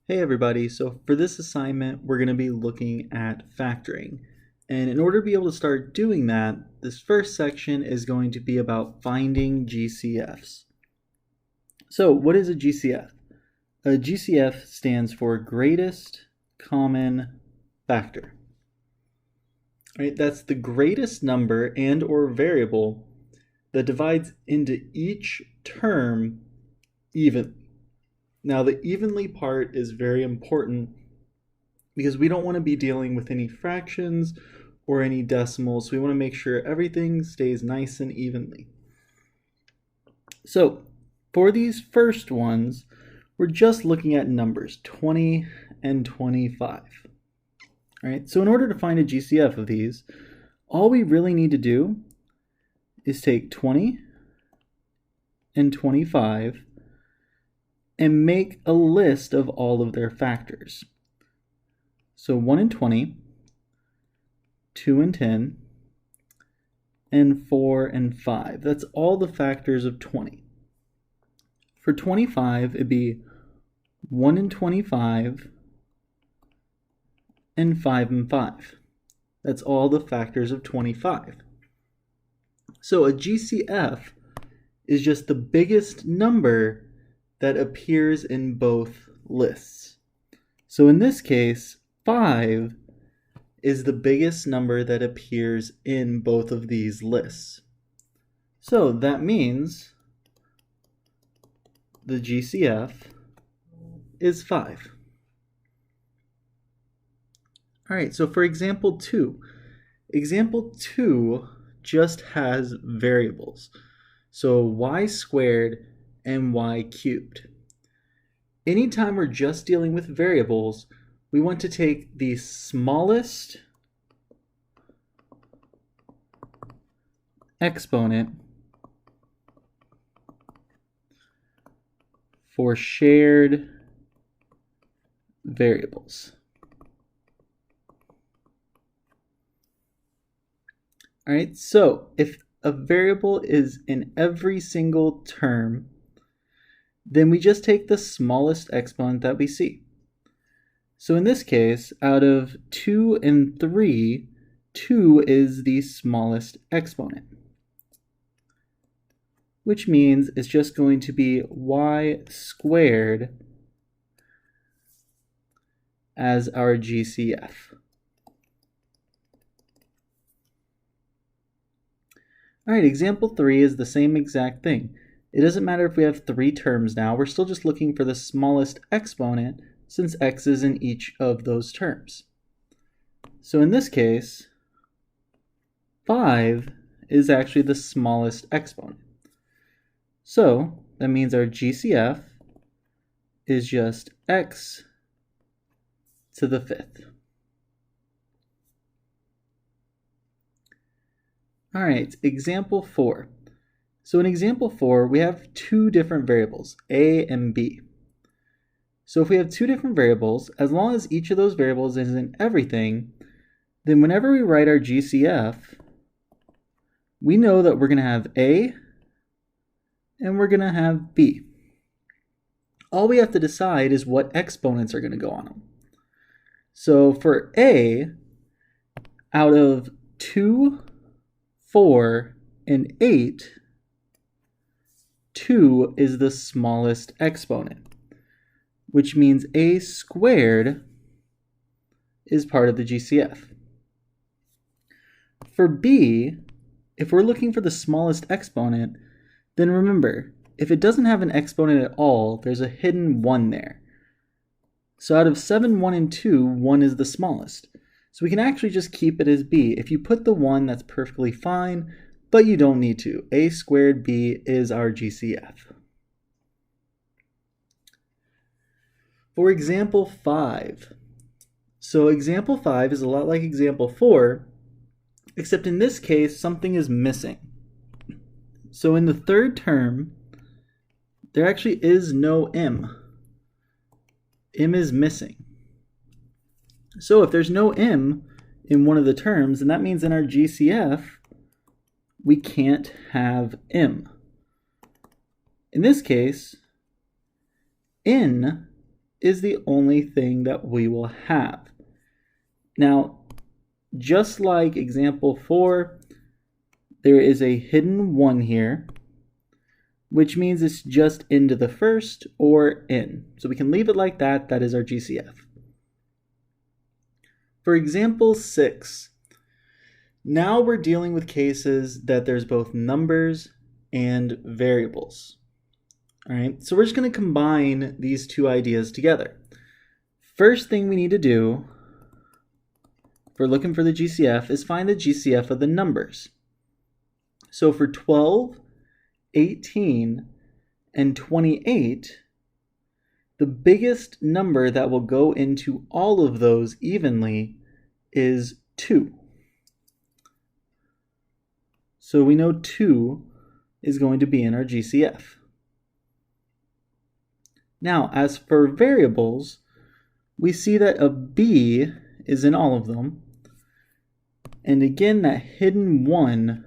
Hey everybody, so for this assignment we're going to be looking at factoring. And in order to be able to start doing that, this first section is going to be about finding GCFs. So what is a GCF? A GCF stands for greatest common factor. Right? That's the greatest number and or variable that divides into each term evenly. Now, the evenly part is very important because we don't want to be dealing with any fractions or any decimals. So we want to make sure everything stays nice and evenly. So for these first ones, we're just looking at numbers 20 and 25. All right, so in order to find a GCF of these, all we really need to do is take 20 and 25 and make a list of all of their factors. So 1 and 20, 2 and 10, and 4 and 5. That's all the factors of 20. For 25, it'd be 1 and 25 and 5 and 5. That's all the factors of 25. So a GCF is just the biggest number that appears in both lists. So in this case, 5 is the biggest number that appears in both of these lists. So that means the GCF is 5. All right, so for example 2 just has variables. So y squared and y cubed. Anytime we're just dealing with variables, we want to take the smallest exponent for shared variables. All right, so if a variable is in every single term, then we just take the smallest exponent that we see. So in this case, out of 2 and 3, 2 is the smallest exponent, which means it's just going to be y squared as our GCF. All right, example 3 is the same exact thing. It doesn't matter if we have 3 terms now, we're still just looking for the smallest exponent since x is in each of those terms. So in this case, 5 is actually the smallest exponent. So that means our GCF is just x to the 5th. All right, example 4. So in example 4, we have 2 different variables, a and b. So if we have 2 different variables, as long as each of those variables is in everything, then whenever we write our GCF, we know that we're going to have a and we're going to have b. All we have to decide is what exponents are going to go on them. So for a, out of 2, 4, and 8, 2 is the smallest exponent, which means a squared is part of the GCF. For b, if we're looking for the smallest exponent, then remember, if it doesn't have an exponent at all, there's a hidden 1 there. So out of 7, 1, and 2, 1 is the smallest. So we can actually just keep it as b. If you put the 1, that's perfectly fine, but you don't need to. A squared b is our GCF. For example 5. So example 5 is a lot like example 4, except in this case, something is missing. So in the third term, there actually is no m. M is missing. So if there's no m in one of the terms, then that means in our GCF, we can't have m. In this case, n is the only thing that we will have. Now, just like example 4, there is a hidden 1 here, which means it's just into the first or in. So we can leave it like that. That is our GCF. For example 6, now we're dealing with cases that there's both numbers and variables. All right, so we're just going to combine these two ideas together. First thing we need to do for looking for the GCF is find the GCF of the numbers. So for 12, 18, and 28, the biggest number that will go into all of those evenly is 2. So we know 2 is going to be in our GCF. Now, as for variables, we see that a b is in all of them. And again, that hidden 1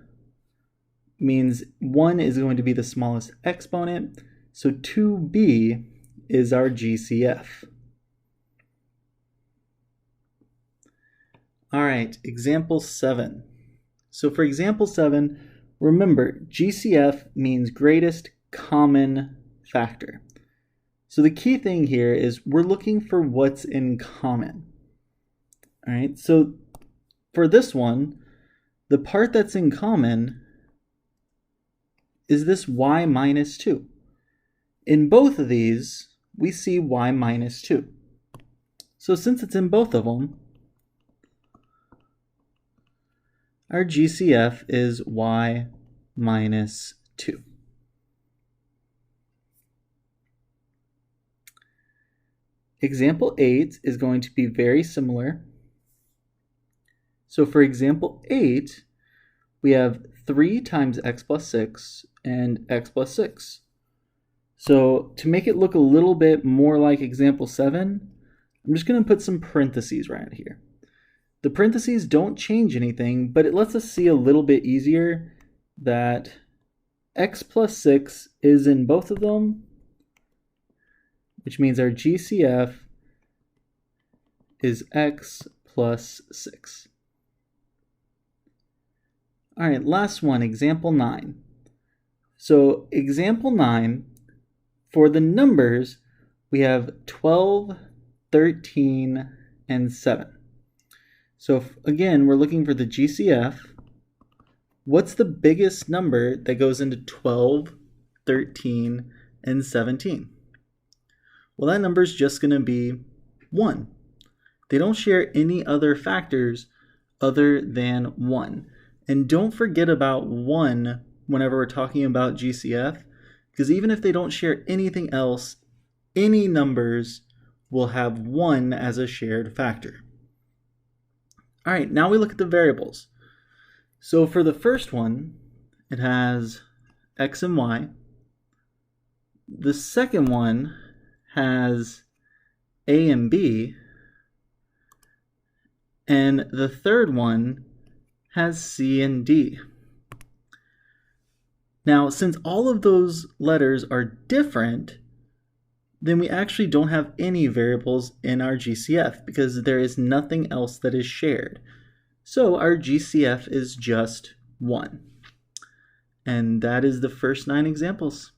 means 1 is going to be the smallest exponent. So 2b is our GCF. All right, example 7. So for example 7, remember, GCF means greatest common factor. So the key thing here is we're looking for what's in common. All right, so for this one, the part that's in common is this y minus 2. In both of these, we see y minus 2. So since it's in both of them, our GCF is y minus 2. Example 8 is going to be very similar. So for example 8, we have 3 times x plus 6 and x plus 6. So to make it look a little bit more like example 7, I'm just going to put some parentheses right here. The parentheses don't change anything, but it lets us see a little bit easier that x plus 6 is in both of them, which means our GCF is x plus 6. All right, last one, example 9. So example 9, for the numbers, we have 12, 13, and 7. So again, we're looking for the GCF. What's the biggest number that goes into 12, 13, and 17? Well, that number is just going to be 1. They don't share any other factors other than 1. And don't forget about 1 whenever we're talking about GCF, because even if they don't share anything else, any numbers will have 1 as a shared factor. All right, now we look at the variables. So for the first one, it has x and y. The second one has a and b, and the third one has c and d. Now, since all of those letters are different, then we actually don't have any variables in our GCF because there is nothing else that is shared. So our GCF is just 1. And that is the first 9 examples.